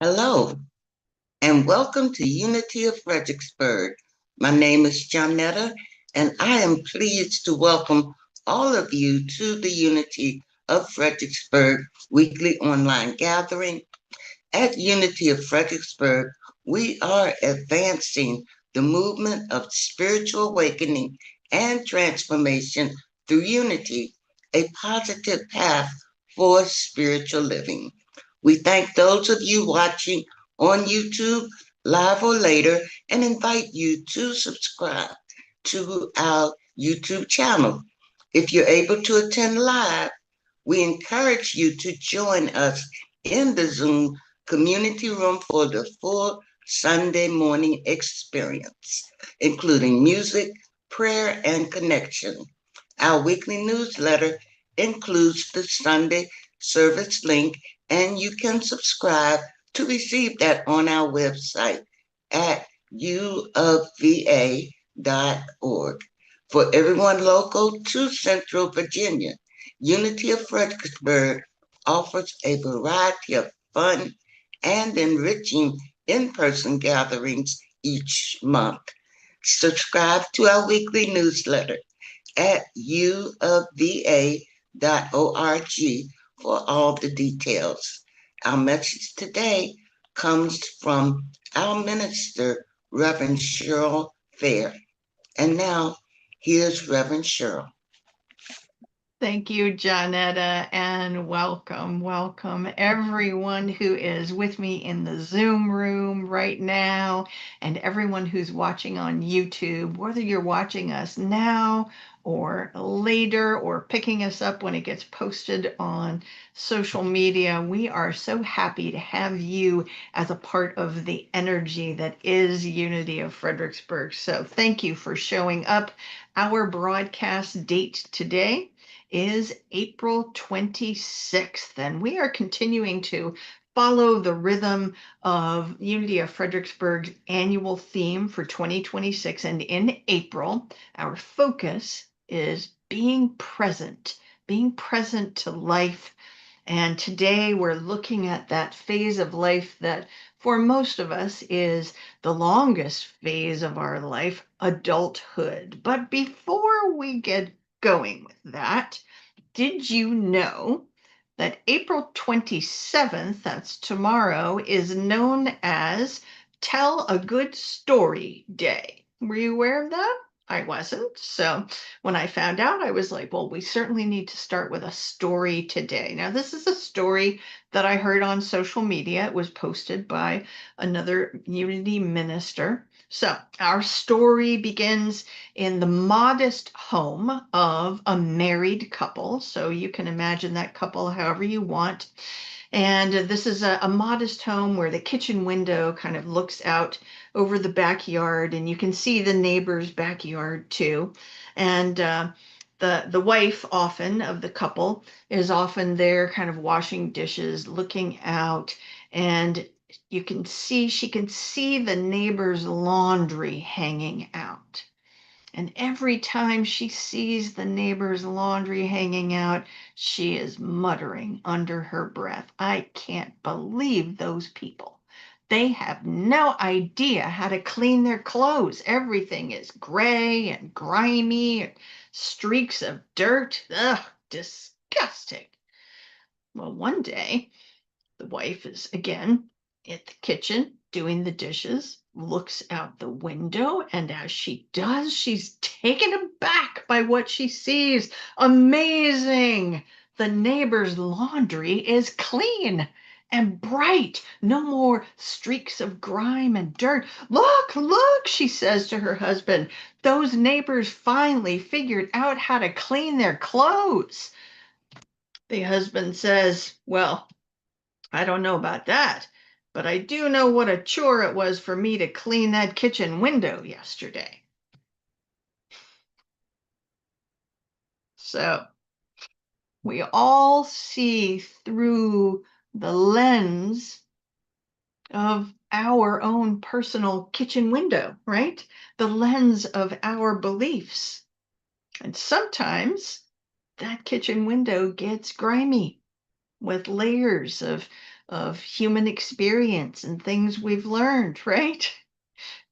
Hello, and welcome to Unity of Fredericksburg. My name is Johnetta, and I am pleased to welcome all of you to the Unity of Fredericksburg weekly online gathering. At Unity of Fredericksburg, we are advancing the movement of spiritual awakening and transformation through unity, a positive path for spiritual living. We thank those of you watching on YouTube, live or later, and invite you to subscribe to our YouTube channel. If you're able to attend live, we encourage you to join us in the Zoom community room for the full Sunday morning experience, including music, prayer, and connection. Our weekly newsletter includes the Sunday service link, and you can subscribe to receive that on our website at uofva.org. For everyone local to Central Virginia, Unity of Fredericksburg offers a variety of fun and enriching in person gatherings each month. Subscribe to our weekly newsletter at uofva.org for all the details. Our message today comes from our minister, Reverend Cheryl Fair. And now, here's Reverend Cheryl. Thank you, Johnetta, and welcome everyone who is with me in the Zoom room right now, and everyone who's watching on YouTube, whether you're watching us now or later or picking us up when it gets posted on social media. We are so happy to have you as a part of the energy that is Unity of Fredericksburg. So thank you for showing up. Our broadcast date today is April 26th, and we are continuing to follow the rhythm of Unity of Fredericksburg's annual theme for 2026. And in April, our focus is being present to life. And today we're looking at that phase of life that for most of us is the longest phase of our life, adulthood. But before we get going with that, did you know that April 27th, that's tomorrow, is known as Tell a Good Story Day? Were you aware of that? I wasn't. So when I found out, I was like, well, we certainly need to start with a story today. Now, this is a story that I heard on social media. It was posted by another Unity minister. So our story begins in the modest home of a married couple. So you can imagine that couple however you want. And this is a modest home where the kitchen window kind of looks out over the backyard, and you can see the neighbor's backyard too. And the wife often of the couple is often there kind of washing dishes, looking out, and she can see the neighbor's laundry hanging out. And every time she sees the neighbor's laundry hanging out, she is muttering under her breath, I can't believe those people. They have no idea how to clean their clothes. Everything is gray and grimy, streaks of dirt. Ugh, disgusting. Well, one day, the wife is again at the kitchen doing the dishes, looks out the window, and as she does, she's taken aback by what she sees. Amazing! The neighbor's laundry is clean and bright. No more streaks of grime and dirt. Look, she says to her husband. Those neighbors finally figured out how to clean their clothes. The husband says, well, I don't know about that, but I do know what a chore it was for me to clean that kitchen window yesterday. So we all see through the lens of our own personal kitchen window, right? The lens of our beliefs. And sometimes that kitchen window gets grimy with layers of of human experience and things we've learned, right?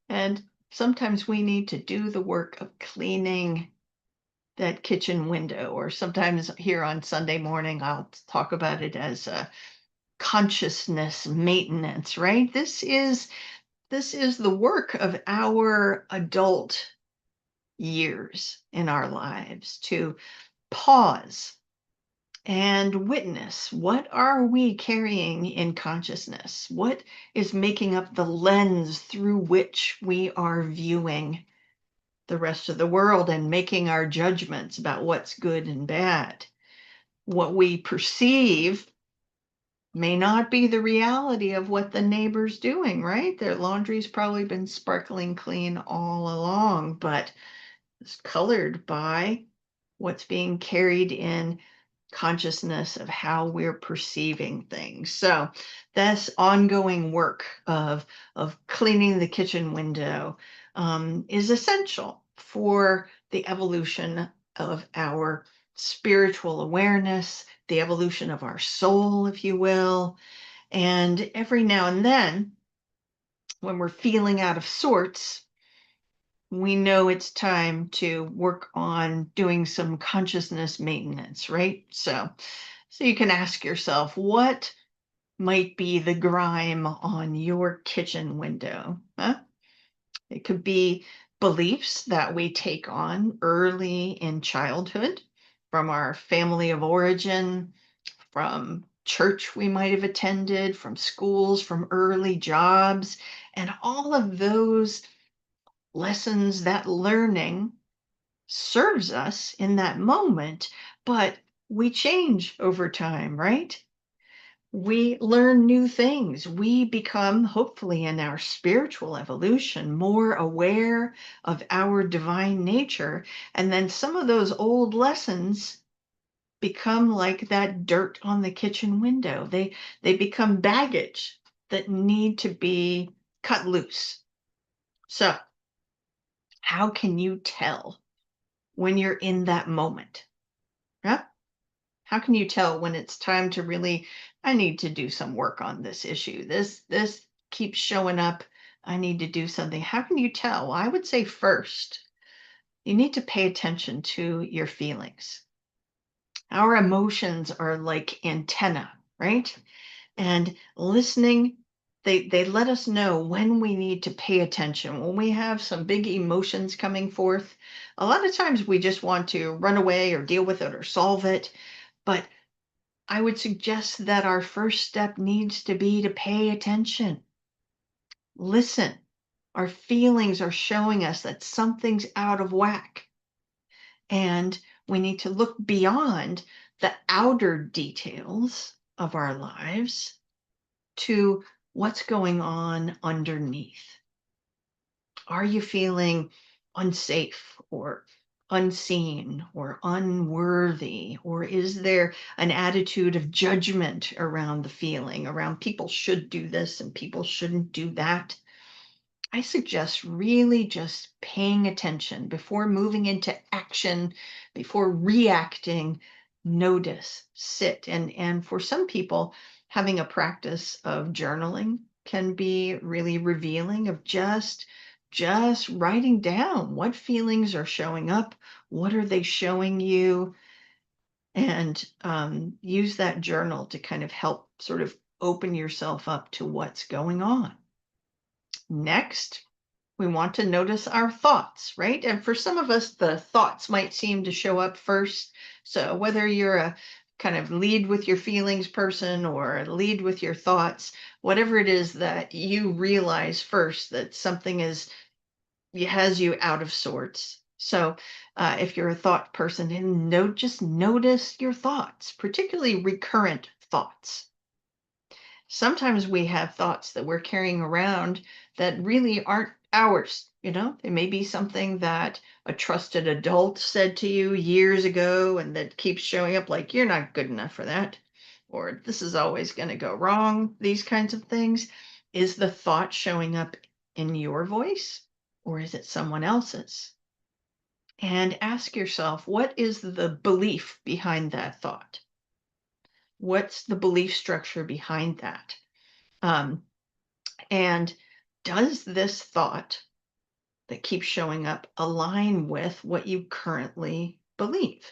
And sometimes we need to do the work of cleaning that kitchen window, or sometimes here on Sunday morning, I'll talk about it as a consciousness maintenance, right? This is the work of our adult years in our lives to pause and witness. What are we carrying in consciousness? What is making up the lens through which we are viewing the rest of the world and making our judgments about what's good and bad? What we perceive may not be the reality of what the neighbor's doing, right? Their laundry's probably been sparkling clean all along, but it's colored by what's being carried in consciousness of how we're perceiving things. So this ongoing work of cleaning the kitchen window is essential for the evolution of our spiritual awareness, the evolution of our soul, if you will. And every now and then, when we're feeling out of sorts, we know it's time to work on doing some consciousness maintenance, right? So you can ask yourself, what might be the grime on your kitchen window? Huh? It could be beliefs that we take on early in childhood from our family of origin, from church we might have attended, from schools, from early jobs, and all of those lessons, that learning serves us in that moment, but we change over time, right? We learn new things. We become, hopefully, in our spiritual evolution, more aware of our divine nature. And then some of those old lessons become like that dirt on the kitchen window. They become baggage that need to be cut loose. So, how can you tell when you're in that moment? Yeah? How can you tell when it's time to really, I need to do some work on this issue. This keeps showing up. I need to do something. How can you tell? Well, I would say first, you need to pay attention to your feelings. Our emotions are like antenna, right? And listening, they let us know when we need to pay attention. When we have some big emotions coming forth, a lot of times we just want to run away or deal with it or solve it. But I would suggest that our first step needs to be to pay attention. Listen. Our feelings are showing us that something's out of whack. And we need to look beyond the outer details of our lives to what's going on underneath. Are you feeling unsafe or unseen or unworthy? Or is there an attitude of judgment around the feeling, around people should do this and people shouldn't do that? I suggest really just paying attention before moving into action, before reacting. Notice, sit. And for some people, having a practice of journaling can be really revealing of just writing down what feelings are showing up, what are they showing you, and use that journal to kind of help sort of open yourself up to what's going on. Next, we want to notice our thoughts, right? And for some of us, the thoughts might seem to show up first. So whether you're a kind of lead with your feelings person or lead with your thoughts, whatever it is that you realize first that something has you out of sorts. So if you're a thought person, and just notice your thoughts, particularly recurrent thoughts. Sometimes we have thoughts that we're carrying around that really aren't ours. It may be something that a trusted adult said to you years ago and that keeps showing up, like, you're not good enough for that, or this is always going to go wrong, these kinds of things. Is the thought showing up in your voice, or is it someone else's? And ask yourself, what is the belief behind that thought? What's the belief structure behind that? Um, and does this thought that keeps showing up align with what you currently believe?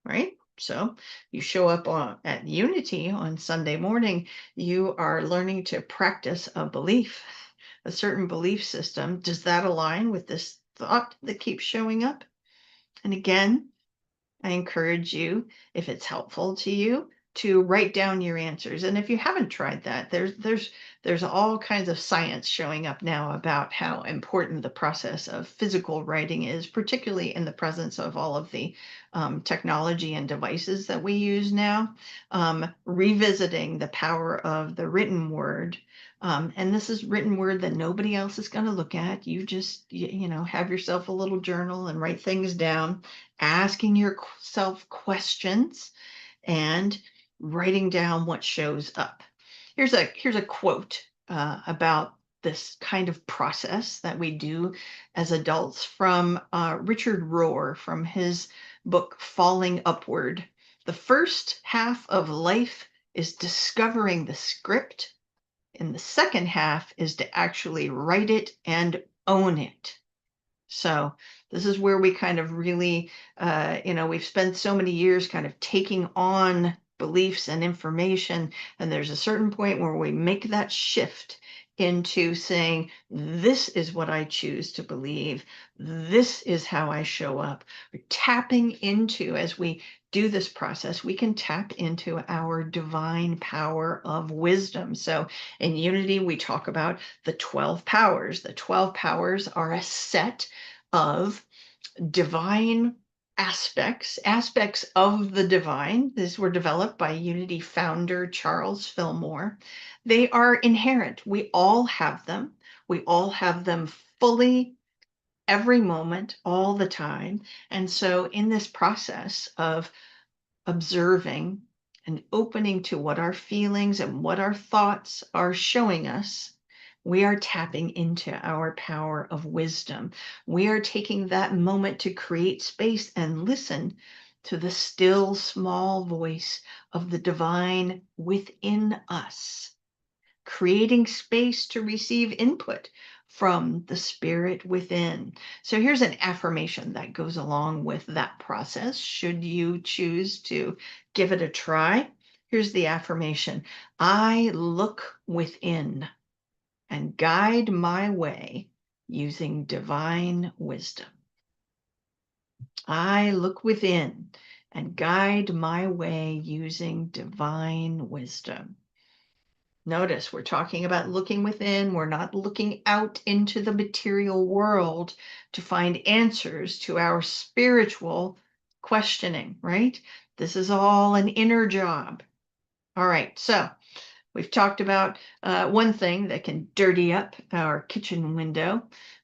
Right? So you show up at Unity on Sunday morning, you are learning to practice a belief, a certain belief system. Does that align with this thought that keeps showing up? And again, I encourage you, if it's helpful to you, to write down your answers. And if you haven't tried that, there's all kinds of science showing up now about how important the process of physical writing is, particularly in the presence of all of the technology and devices that we use now. Revisiting the power of the written word. And this is written word that nobody else is going to look at. You just, have yourself a little journal and write things down, asking yourself questions and writing down what shows up. Here's a quote about this kind of process that we do as adults from Richard Rohr from his book Falling Upward. The first half of life is discovering the script, and the second half is to actually write it and own it. So this is where we kind of really, we've spent so many years kind of taking on beliefs and information. And there's a certain point where we make that shift into saying, this is what I choose to believe. This is how I show up. We're tapping into, as we do this process, we can tap into our divine power of wisdom. So in Unity, we talk about the 12 powers. The 12 powers are a set of divine aspects of the divine. These were developed by Unity founder Charles Fillmore. They are inherent. We all have them. We all have them fully every moment, all the time. And so in this process of observing and opening to what our feelings and what our thoughts are showing us, we are tapping into our power of wisdom. We are taking that moment to create space and listen to the still small voice of the divine within us, creating space to receive input from the spirit within. So here's an affirmation that goes along with that process, should you choose to give it a try. Here's the affirmation: I look within and guide my way using divine wisdom. I look within and guide my way using divine wisdom. Notice we're talking about looking within. We're not looking out into the material world to find answers to our spiritual questioning, right? This is all an inner job. All right, so we've talked about one thing that can dirty up our kitchen window,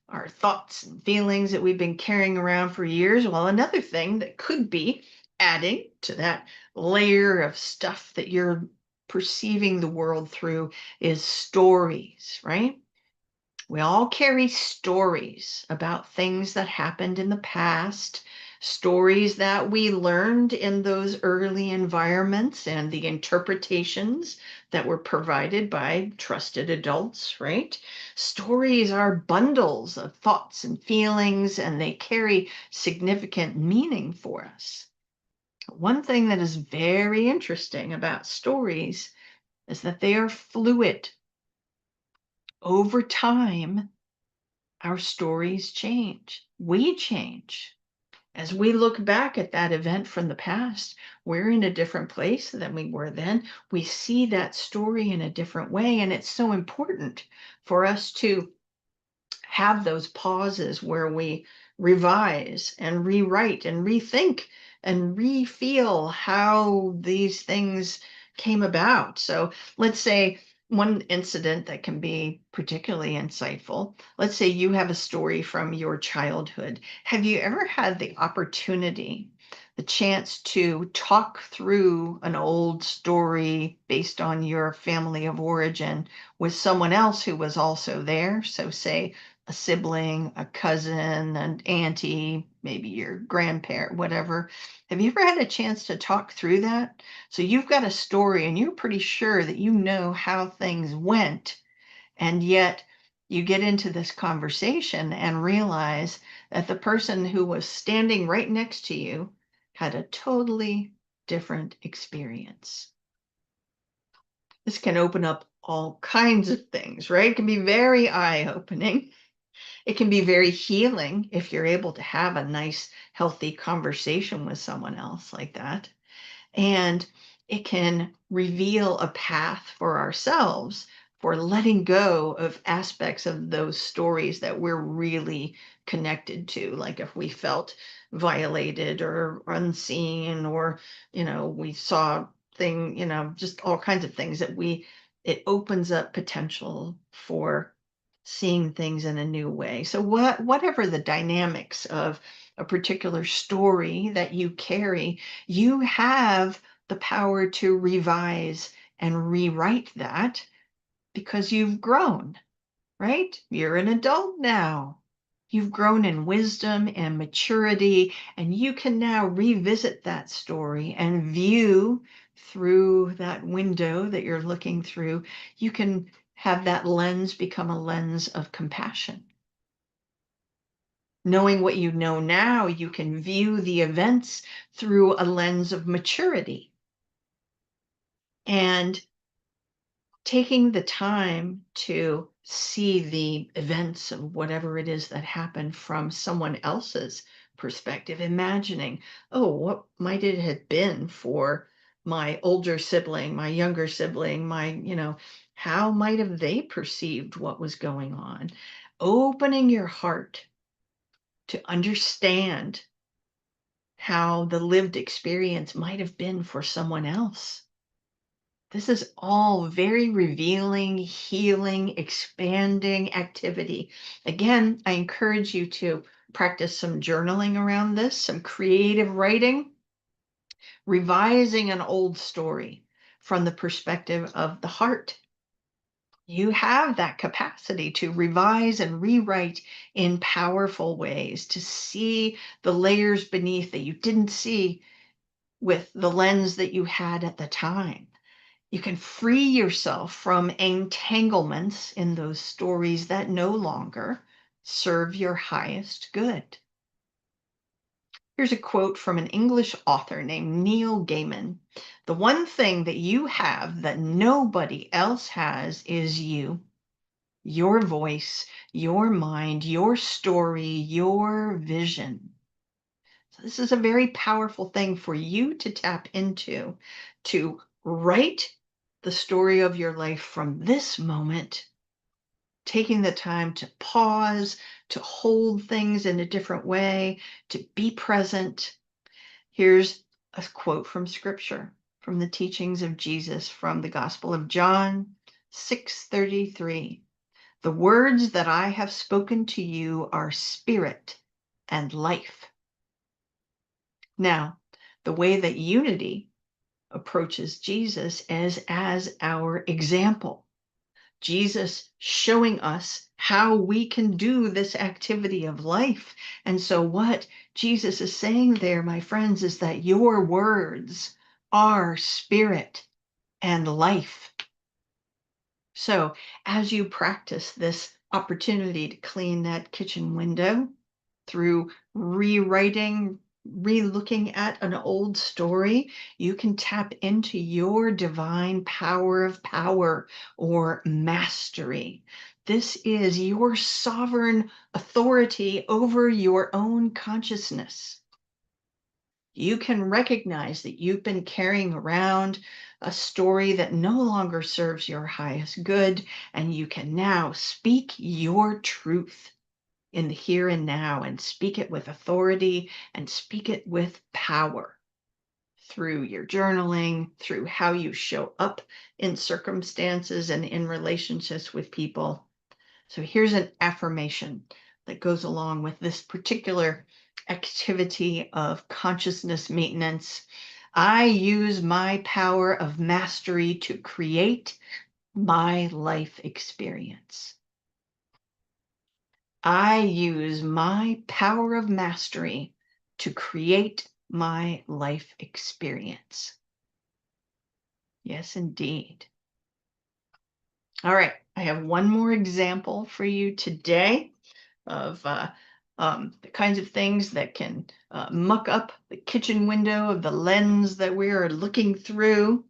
our thoughts and feelings that we've been carrying around for years. Well, another thing that could be adding to that layer of stuff that you're perceiving the world through is stories, right? We all carry stories about things that happened in the past, stories that we learned in those early environments and the interpretations that were provided by trusted adults, right? Stories are bundles of thoughts and feelings, and they carry significant meaning for us. One thing that is very interesting about stories is that they are fluid. Over time, our stories change. We change. As we look back at that event from the past, we're in a different place than we were then. We see that story in a different way. And it's so important for us to have those pauses where we revise and rewrite and rethink and re-feel how these things came about. So let's say one incident that can be particularly insightful. Let's say you have a story from your childhood. Have you ever had the opportunity, the chance to talk through an old story based on your family of origin with someone else who was also there? So say a a sibling, a cousin, an auntie, maybe your grandparent, whatever. Have you ever had a chance to talk through that? So you've got a story and you're pretty sure that you know how things went, and yet you get into this conversation and realize that the person who was standing right next to you had a totally different experience. This can open up all kinds of things, right? It can be very eye-opening. It can be very healing if you're able to have a nice, healthy conversation with someone else like that. And it can reveal a path for ourselves for letting go of aspects of those stories that we're really connected to. Like if we felt violated or unseen, or, we saw just all kinds of things it opens up potential for seeing things in a new way. So whatever the dynamics of a particular story that you carry, you have the power to revise and rewrite that because you've grown, right? You're an adult now. You've grown in wisdom and maturity, and you can now revisit that story and view through that window that you're looking through. You can have that lens become a lens of compassion. Knowing what you know now, you can view the events through a lens of maturity. And taking the time to see the events of whatever it is that happened from someone else's perspective, imagining, oh, what might it have been for my older sibling, my younger sibling, how might have they perceived what was going on? Opening your heart to understand how the lived experience might have been for someone else. This is all very revealing, healing, expanding activity. Again, I encourage you to practice some journaling around this, some creative writing, revising an old story from the perspective of the heart. You have that capacity to revise and rewrite in powerful ways, to see the layers beneath that you didn't see with the lens that you had at the time. You can free yourself from entanglements in those stories that no longer serve your highest good. Here's a quote from an English author named Neil Gaiman. The one thing that you have that nobody else has is you, your voice, your mind, your story, your vision. So this is a very powerful thing for you to tap into, to write the story of your life from this moment, taking the time to pause, to hold things in a different way, to be present. Here's a quote from scripture, from the teachings of Jesus, from the Gospel of John 6:33. The words that I have spoken to you are spirit and life. Now, the way that unity approaches Jesus is as our example. Jesus showing us how we can do this activity of life. And so, what Jesus is saying there, my friends, is that your words are spirit and life. So, as you practice this opportunity to clean that kitchen window through rewriting, re-looking at an old story, you can tap into your divine power of power or mastery. This is your sovereign authority over your own consciousness. You can recognize that you've been carrying around a story that no longer serves your highest good, and you can now speak your truth in the here and now, and speak it with authority and speak it with power through your journaling, through how you show up in circumstances and in relationships with people. So here's an affirmation that goes along with this particular activity of consciousness maintenance. I use my power of mastery to create my life experience. I use my power of mastery to create my life experience. Yes, indeed. All right, I have one more example for you today of the kinds of things that can muck up the kitchen window of the lens that we are looking through.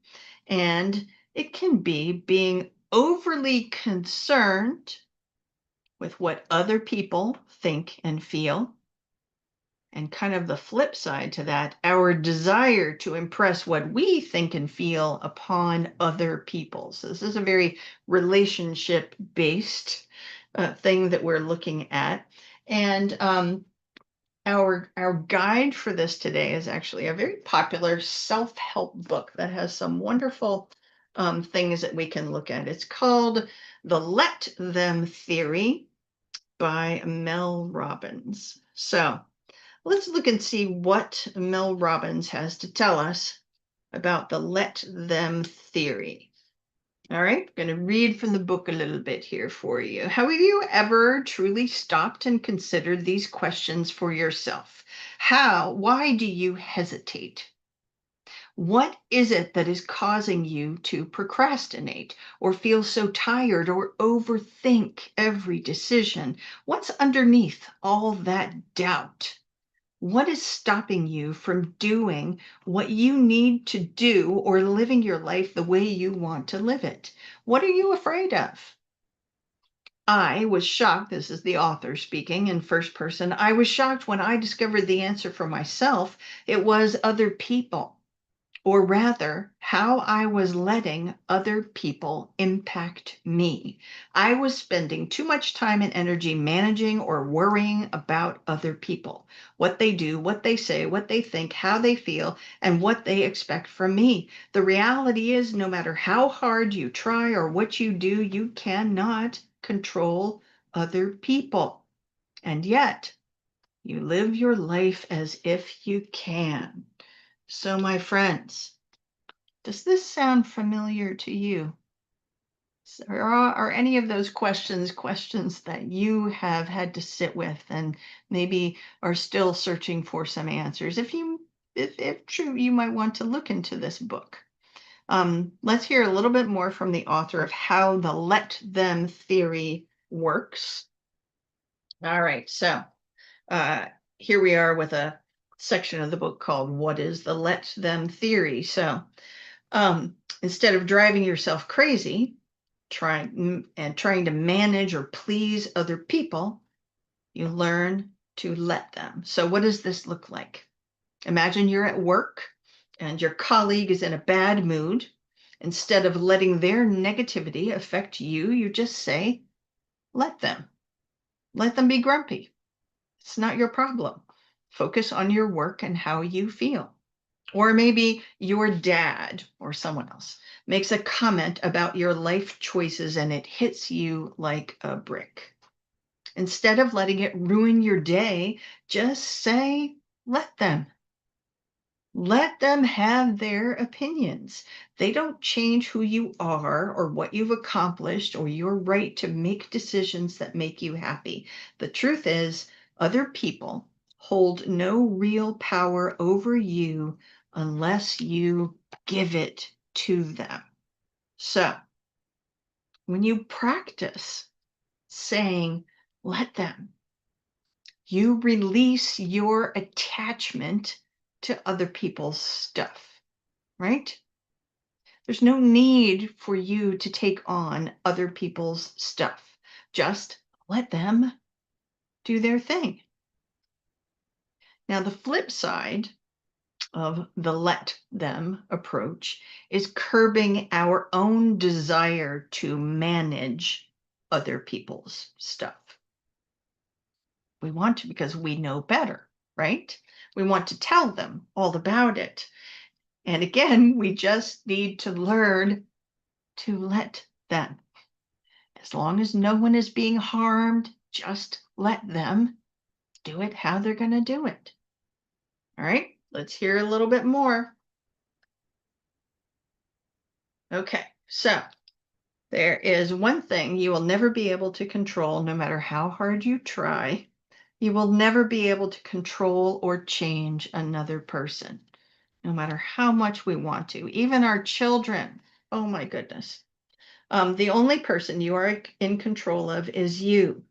And it can be being overly concerned with what other people think and feel. And kind of the flip side to that, our desire to impress what we think and feel upon other people. So this is a very relationship based thing that we're looking at. And our guide for this today is actually a very popular self-help book that has some wonderful things that we can look at. It's called The Let Them Theory by Mel Robbins. So let's look and see what Mel Robbins has to tell us about the let them theory. All right, I'm going to read from the book a little bit here for you. Have you ever truly stopped and considered these questions for yourself? Why do you hesitate? What is it that is causing you to procrastinate or feel so tired or overthink every decision? What's underneath all that doubt? What is stopping you from doing what you need to do or living your life the way you want to live it? What are you afraid of? I was shocked. This is the author speaking in first person. I was shocked when I discovered the answer for myself. It was other people, or rather, how I was letting other people impact me. I was spending too much time and energy managing or worrying about other people, what they do, what they say, what they think, how they feel, and what they expect from me. The reality is, no matter how hard you try or what you do, you cannot control other people. And yet, you live your life as if you can. So, my friends, does this sound familiar to you? Or are any of those questions that you have had to sit with and maybe are still searching for some answers? If true, you might want to look into this book. Let's hear a little bit more from the author of how the let them theory works. All right, so uh, here we are with a section of the book called What is the Let Them Theory? So instead of driving yourself crazy, trying to manage or please other people, you learn to let them. So what does this look like? Imagine you're at work and your colleague is in a bad mood. Instead of letting their negativity affect you, you just say, let them. Let them be grumpy. It's not your problem. Focus on your work and how you feel. Or maybe your dad or someone else makes a comment about your life choices and it hits you like a brick. Instead of letting it ruin your day, just say, let them. Let them have their opinions. They don't change who you are or what you've accomplished or your right to make decisions that make you happy. The truth is, other people hold no real power over you unless you give it to them. So, when you practice saying, let them, you release your attachment to other people's stuff, right? There's no need for you to take on other people's stuff. Just let them do their thing. Now, the flip side of the let them approach is curbing our own desire to manage other people's stuff. We want to because we know better, right? We want to tell them all about it. And again, we just need to learn to let them. As long as no one is being harmed, just let them do it how they're going to do it. All right, let's hear a little bit more. Okay, so There is one thing you will never be able to control, no matter how hard you try. You will never be able to control or change another person, no matter how much we want to, even our children. Oh my goodness. The only person you are in control of is you,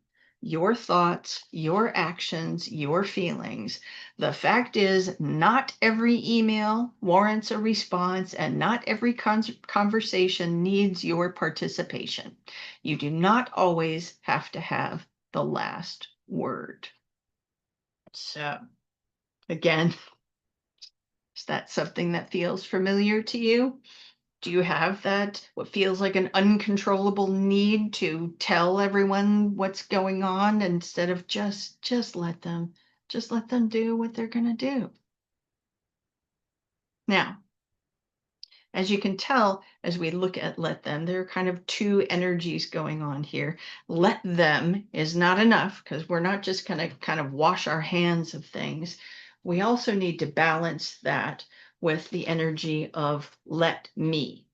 your thoughts, your actions, your feelings. The fact is, not every email warrants a response, and not every conversation needs your participation. You do not always have to have the last word. So, again, is that something that feels familiar to you? Do you have that, what feels like an uncontrollable need to tell everyone what's going on instead of just let them do what they're going to do? Now, as you can tell, as we look at let them, there are kind of two energies going on here. Let them is not enough, because we're not just going to kind of wash our hands of things. We also need to balance that with the energy of let me.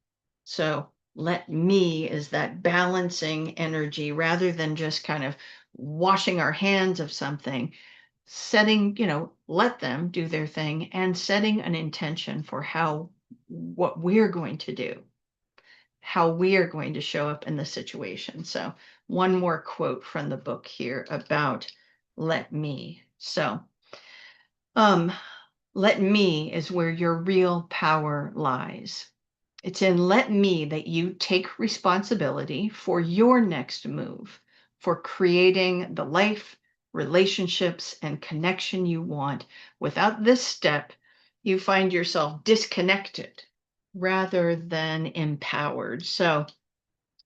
So let me is that balancing energy, rather than just kind of washing our hands of something, setting, let them do their thing and setting an intention for what we're going to do, how we are going to show up in the situation. So one more quote from the book here about let me. So, um, let me is where your real power lies. It's in let me that you take responsibility for your next move, for creating the life, relationships, and connection you want. Without this step, you find yourself disconnected rather than empowered. So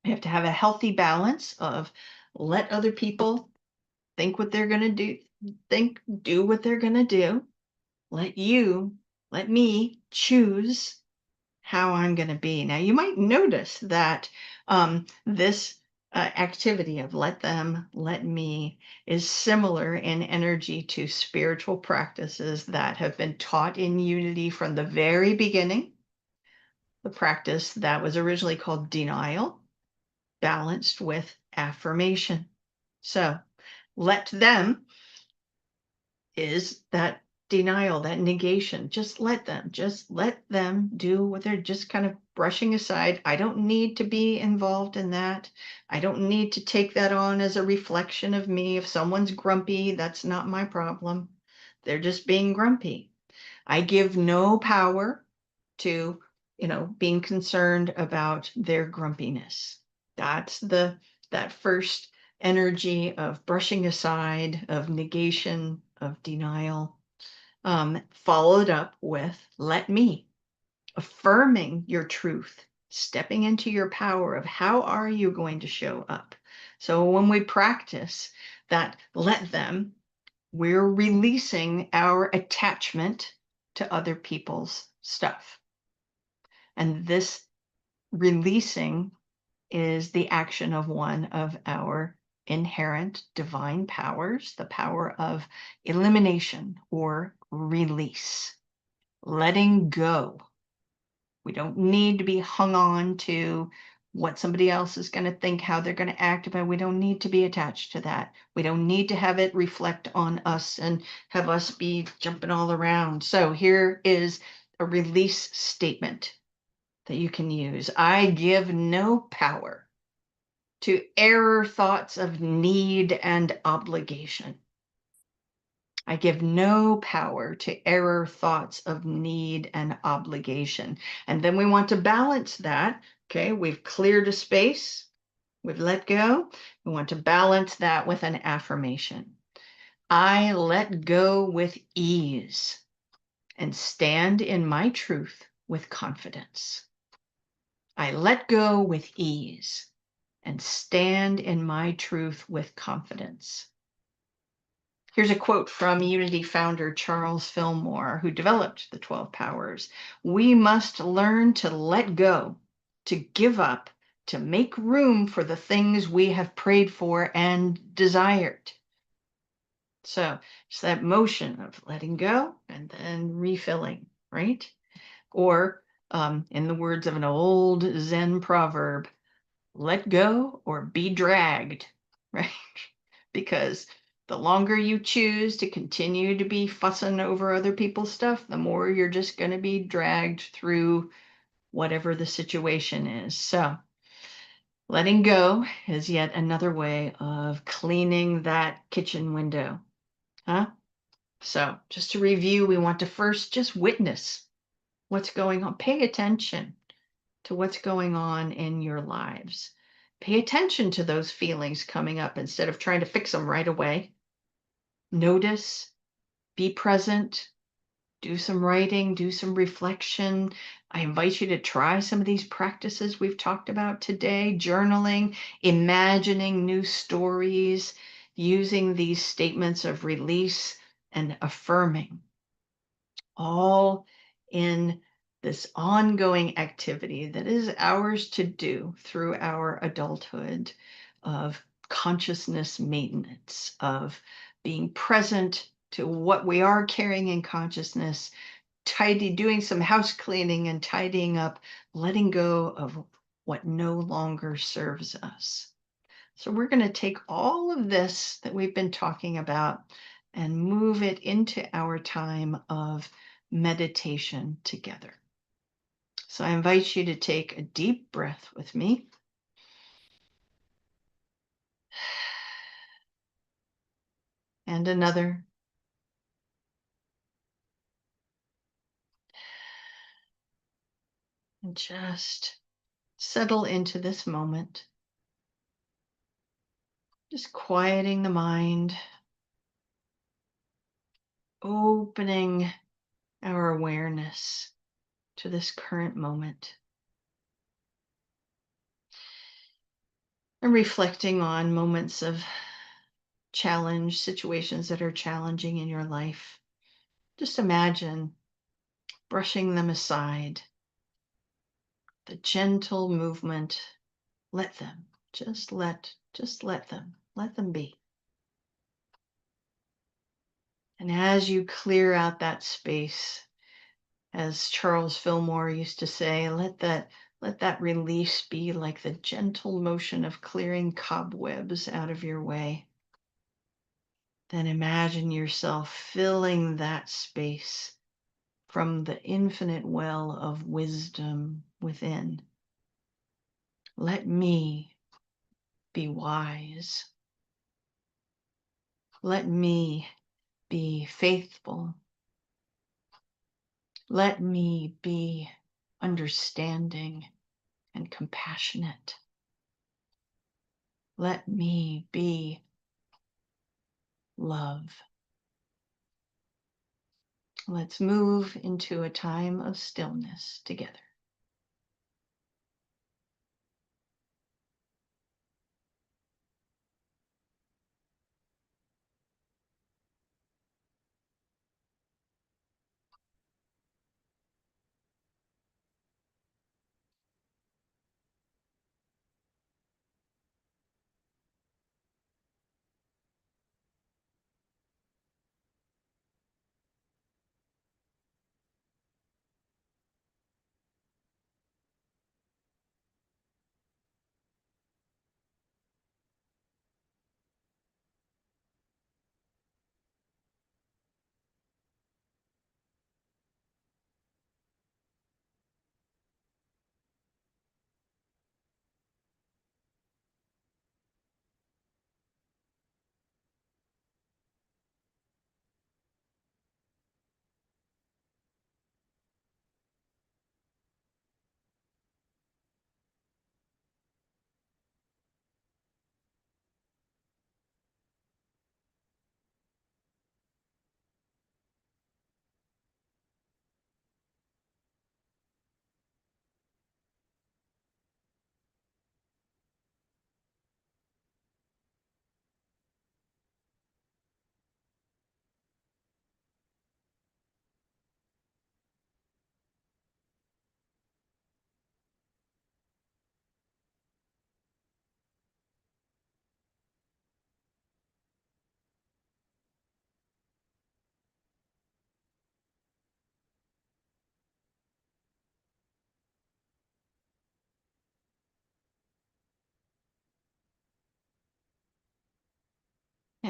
you have to have a healthy balance of let other people think what they're going to do, do what they're going to do. Let you, let me choose how I'm going to be. Now, you might notice that this activity of let them, let me is similar in energy to spiritual practices that have been taught in unity from the very beginning. The practice that was originally called denial, balanced with affirmation. So let them is that denial, that negation. Just let them do what they're just kind of brushing aside. I don't need to be involved in that. I don't need to take that on as a reflection of me. If someone's grumpy, that's not my problem. They're just being grumpy. I give no power to, being concerned about their grumpiness. That's that first energy of brushing aside, of negation, of denial, followed up with let me, affirming your truth, stepping into your power of how are you going to show up. So when we practice that let them, we're releasing our attachment to other people's stuff. And this releasing is the action of one of our inherent divine powers, the power of elimination or release, letting go. We don't need to be hung on to what somebody else is going to think, how they're going to act about. We don't need to be attached to that. We don't need to have it reflect on us and have us be jumping all around. So here is a release statement that you can use. I give no power to error thoughts of need and obligation. I give no power to error thoughts of need and obligation. And then we want to balance that. Okay, we've cleared a space, we've let go. We want to balance that with an affirmation. I let go with ease and stand in my truth with confidence. I let go with ease and stand in my truth with confidence. Here's a quote from Unity founder Charles Fillmore, who developed the 12 powers. We must learn to let go, to give up, to make room for the things we have prayed for and desired. So it's that motion of letting go and then refilling, right? Or in the words of an old Zen proverb, let go or be dragged, right? Because the longer you choose to continue to be fussing over other people's stuff, the more you're just going to be dragged through whatever the situation is. So, letting go is yet another way of cleaning that kitchen window, huh? So, just to review, we want to first just witness what's going on. Pay attention to what's going on in your lives. Pay attention to those feelings coming up instead of trying to fix them right away. Notice, be present, do some writing, do some reflection. I invite you to try some of these practices we've talked about today, journaling, imagining new stories, using these statements of release and affirming, all in this ongoing activity that is ours to do through our adulthood of consciousness maintenance, of being present to what we are carrying in consciousness, doing some house cleaning and tidying up, letting go of what no longer serves us. So we're going to take all of this that we've been talking about and move it into our time of meditation together. So I invite you to take a deep breath with me. And another. And just settle into this moment. Just quieting the mind, opening our awareness to this current moment, and reflecting on moments of challenge, situations that are challenging in your life. Just imagine brushing them aside, the gentle movement. Let them, let them be. And as you clear out that space, as Charles Fillmore used to say, let that release be like the gentle motion of clearing cobwebs out of your way. Then imagine yourself filling that space from the infinite well of wisdom within. Let me be wise. Let me be faithful. Let me be understanding and compassionate. Let me be love. Let's move into a time of stillness together.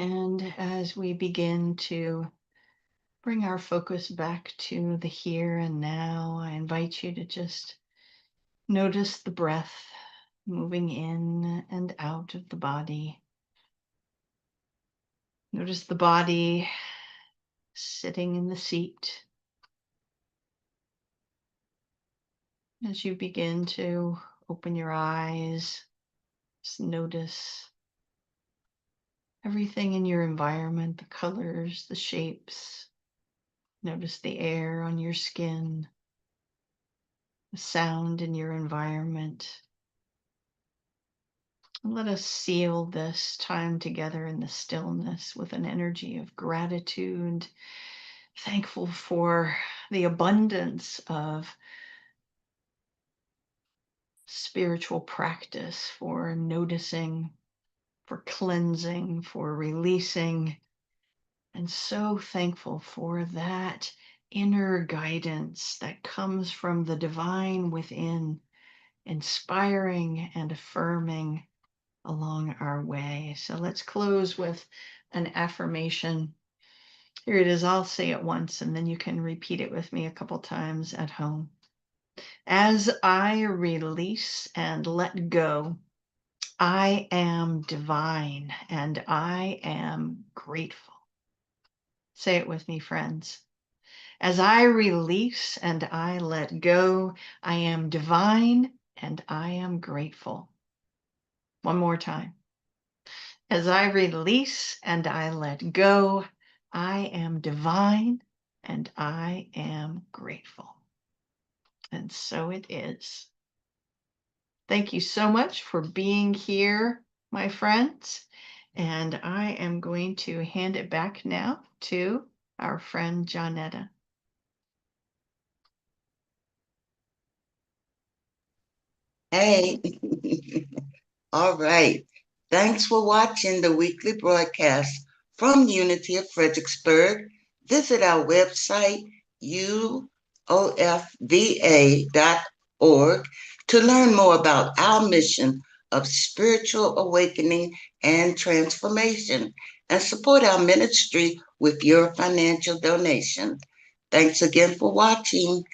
And as we begin to bring our focus back to the here and now, I invite you to just notice the breath moving in and out of the body. Notice the body sitting in the seat as you begin to open your eyes. Just notice everything in your environment, the colors, the shapes. Notice the air on your skin, the sound in your environment. And let us seal this time together in the stillness with an energy of gratitude, thankful for the abundance of spiritual practice, for noticing, for cleansing, for releasing, and so thankful for that inner guidance that comes from the divine within, inspiring and affirming along our way. So let's close with an affirmation. Here it is. I'll say it once and then you can repeat it with me a couple times at home. As I release and let go, I am divine and I am grateful. Say it with me, friends. As I release and I let go, I am divine and I am grateful. One more time. As I release and I let go, I am divine and I am grateful. And so it is. Thank you so much for being here, my friends. And I am going to hand it back now to our friend Johnetta. Hey, all right. Thanks for watching the weekly broadcast from Unity of Fredericksburg. Visit our website, uofva.org, to learn more about our mission of spiritual awakening and transformation, and support our ministry with your financial donation. Thanks again for watching.